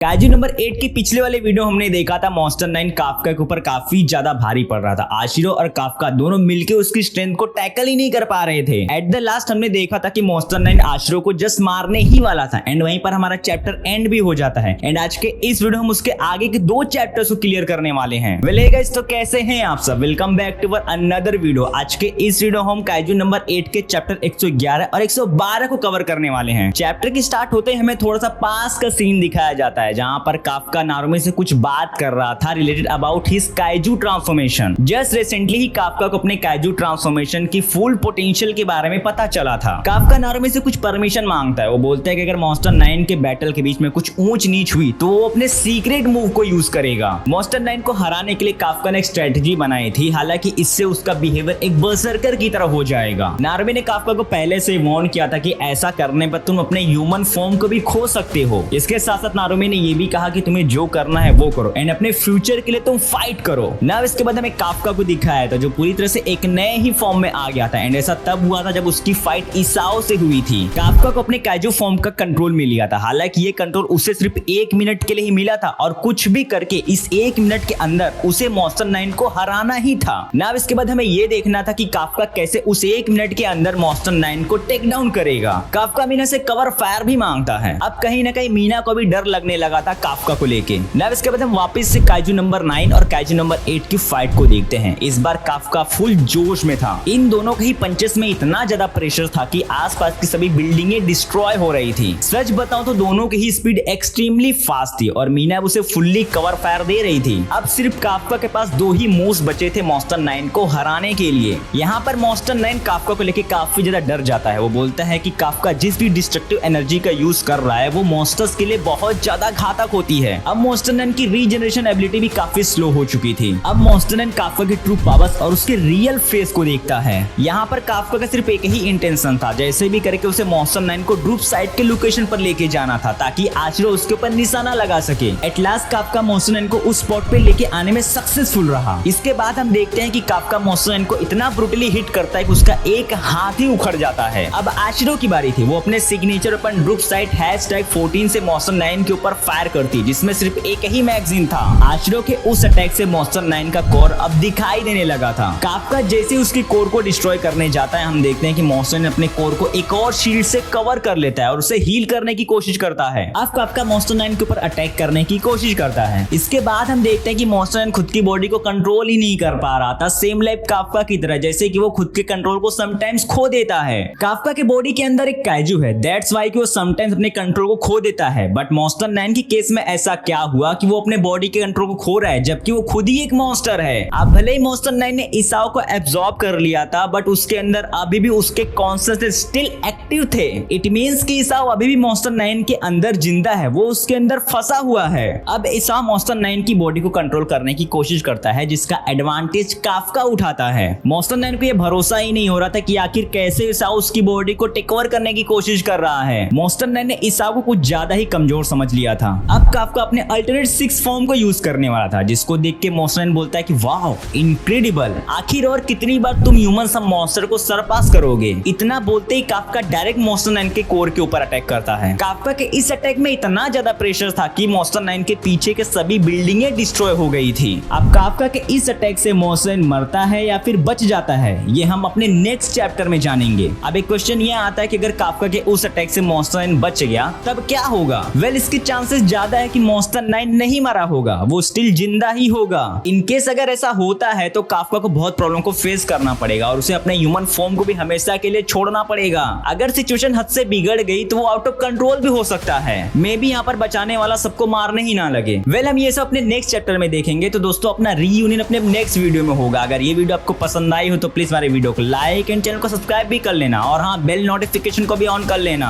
Kaiju number 8 के पिछले वाले वीडियो हमने देखा था मॉन्स्टर 9 काफका के ऊपर काफी ज्यादा भारी पड़ रहा था। आशिरो और काफका दोनों मिलकर उसकी स्ट्रेंथ को टैकल ही नहीं कर पा रहे थे। एट द लास्ट हमने देखा था कि मॉन्स्टर 9 आशिरो को जस्ट मारने ही वाला था एंड वहीं पर हमारा चैप्टर एंड भी हो जाता है। एंड आज के इस वीडियो हम उसके आगे के 2 चैप्टर्स को क्लियर करने वाले हैं। वेल गाइस, तो कैसे हैं आप सब? Welcome back to another video. आज के इस वीडियो हम काइजू नंबर 8 के चैप्टर 111 और 112 को कवर करने वाले हैं। चैप्टर की स्टार्ट होते ही हमें थोड़ा सा पास का सीन दिखाया जाता है जहां पर काफका नारुमे से कुछ बात कर रहा था related about his kaiju transformation. Just recently he Kafka को अपने काइजू ट्रांसफॉर्मेशन की फुल पोटेंशियल के बारे में पता चला था। काफका नारुमे से कुछ परमिशन मांगता है। वो बोलता है कि अगर मॉन्स्टर 9 के बैटल के बीच में कुछ ऊंच नीच हुई तो वो अपने सीक्रेट मूव को यूज करेगा। मॉन्स्टर 9 को हराने के लिए काफका ने एक स्ट्रेटजी बनाई थी, हालांकि इससे उसका बिहेवियर एक बर्सर्कर की तरह हो जाएगा। नारुमे ने काफका को पहले से वार्न किया था कि ऐसा करने पर तुम अपने ह्यूमन फॉर्म को भी खो सकते हो। इसके साथ साथ नारुमे ने यह भी कहा कि तुम्हें जो करना है वो करो एंड अपने फ्यूचर के लिए तुम फाइट करो। ना इसके बाद हमें काफका को दिखाया था जो पूरी तरह से एक नए ही फॉर्म में आ गया था एंड ऐसा तब हुआ था जब उसकी फाइट इसाओ से हुई थी। काफका को अपने काइजू फॉर्म का कंट्रोल मिल गया था, हालांकि ये कंट्रोल उसे सिर्फ 1 मिनट के लिए ही मिला था और कुछ भी करके इस 1 मिनट के अंदर उसे मॉन्स्टर 9 को हराना ही था। ना इसके बाद हमें ये देखना था कि काफका कैसे उस 1 मिनट के अंदर मॉन्स्टर 9 को टेक डाउन करेगा। काफका मीना से कवर फायर भी मांगता है। अब कहीं ना कहीं मीना को भी डर लगने लगा था काफका को लेके। ना इसके बाद हम वापस से काइजू नंबर 9 और काइजू नंबर 8 की फाइट को देखते हैं। इस बार काफका फुल जोश में था। इन दोनों के ही पंचेस में इतना ज्यादा प्रेशर था कि आसपास की सभी बिल्डिंगें डिस्ट्रॉय हो रही थी। सच बताऊं तो दोनों की ही स्पीड एक्सट्रीमली फास्ट थी और मीना उसे फुल्ली कवर फायर दे रही थी। अब सिर्फ काफका के पास 2 ही मूव्स बचे थे मॉन्स्टर 9 को हराने के लिए। यहाँ पर मॉन्स्टर 9 काफका को लेकर काफी ज्यादा डर जाता है। वो बोलता है कि काफका जिस भी डिस्ट्रक्टिव एनर्जी का यूज कर रहा है वो मॉन्स्टर्स के लिए बहुत ज्यादा घातक होती है। अब मॉन्स्टर 9 की रीजनरेशन एबिलिटी भी काफी स्लो हो चुकी थी। अब मॉन्स्टर 9 काफका की ट्रू पावर्स और उसके रियल फेस को देखता है। यहाँ पर काफका का सिर्फ एक ही इंटेंशन था, जैसे भी करके उसे मॉन्स्टर 9 को ड्रूप साइट के लोकेशन पर लेके जाना था ताकि आशिरो उसके ऊपर निशाना लगा सके। एट लास्ट काफका मॉन्स्टर 9 को उस स्पॉट पे लेके आने में सक्सेसफुल रहा। इसके बाद हम देखते हैं कि काफका मॉन्स्टर 9 को इतना ब्रूटली हिट करता है कि उसका एक हाथ ही उखड़ जाता है। अब आशिरो की बारी थी। वो अपने सिग्नेचर अपन ड्रूप साइट #14 से मॉन्स्टर 9 के ऊपर फायर करती, जिसमें सिर्फ एक ही मैगजीन था। आशिरो के उस अटैक से मॉन्स्टर 9 का कोर अब दिखाई देने लगा था। काफका जैसे उसकी कोर को डिस्ट्रॉय करने जाता है, हम देखते हैं कि मॉन्स्टर 9 अपने कोर को एक और शील्ड से कवर कर लेता है और उसे हील करने की कोशिश करता है। अब काफका मॉन्स्टर 9 के ऊपर अटैक करने की कोशिश करता है। इसके बाद हम देखते हैं कि मॉन्स्टर 9 खुद की बॉडी को कंट्रोल ही नहीं कर पा रहा था, सेम लाइक काफका की तरह, जैसे कि वो खुद के कंट्रोल को समटाइम्स खो देता है। काफका के बॉडी के अंदर एक काइजू है, दैट्स व्हाई कि वो समटाइम्स अपने कंट्रोल को खो देता है। बट मॉन्स्टर 9 की केस में ऐसा क्या हुआ कि वो अपने बॉडी के कंट्रोल को खो रहा है जबकि वो खुद ही एक मॉन्स्टर है। अब भले ही मॉन्स्टर 9 ने इसाओ को एब्सॉर्ब कर लिया था बट उसके अंदर अभी भी उसके कॉन्शियसनेस स्टिल एक्टिव थे। इट मींस कि इसाओ अभी भी मॉन्स्टर 9 के अंदर जिंदा है, वो उसके अंदर फंसा हुआ है। अब इसाओ मॉन्स्टर 9 की बॉडी को कंट्रोल करने की कोशिश करता है जिसका एडवांटेज काफका उठाता है। मॉन्स्टर 9 को ये भरोसा ही नहीं हो रहा था कि आखिर कैसे इसाओ उसकी बॉडी को टेक ओवर करने की कोशिश कर रहा है। मॉन्स्टर 9 ने इसाओ को कुछ ज्यादा ही कमजोर समझ लिया था। अब काफका अपने अल्टरनेट 6 फॉर्म को यूज करने वाला था, जिसको देख के मॉन्स्टर 9 बोलता है कि वाओ इनक्रेडिबल, आखिर और कितनी बार तुम ह्यूमन सब मॉन्स्टर को सरपास करोगे। इतना बोलते ही काफका डायरेक्ट मॉन्स्टर 9 के कोर के ऊपर अटैक करता है। काफका के इस अटैक में इतना ज्यादा प्रेशर था कि मॉन्स्टर 9 के पीछे के सभी बिल्डिंगें डिस्ट्रॉय हो गई थी। अब काफका के इस अटैक से मॉन्स्टर 9 मरता है या फिर बच जाता है, ये हम अपने नेक्स्ट चैप्टर में जानेंगे। अब एक क्वेश्चन ये आता है कि अगर काफका के उस अटैक से मॉन्स्टर 9 बच गया तब क्या होगा? वेल, इसके चांसेस ज्यादा है कि मॉन्स्टर 9 नहीं मरा होगा, वो स्टिल जिंदा ही होगा। इनकेस अगर ऐसा होता है तो काफका को बहुत प्रॉब्लम को फेस करना पड़ेगा और उसे अपने ह्यूमन फॉर्म को भी हमेशा के लिए छोड़ना पड़ेगा। अगर सिचुएशन हद से बिगड़ गई तो वो आउट ऑफ कंट्रोल भी हो सकता है। मे बी यहाँ पर बचाने वाला सबको मारने ही ना लगे। वेल, हम ये सब अपने नेक्स्ट चैप्टर में देखेंगे। तो दोस्तों, अपना रीयूनियन अपने नेक्स्ट वीडियो में होगा। अगर ये वीडियो आपको पसंद आई हो तो प्लीज हमारे वीडियो को लाइक एंड चैनल को सब्सक्राइब भी कर लेना और हाँ, बेल नोटिफिकेशन को भी ऑन कर लेना।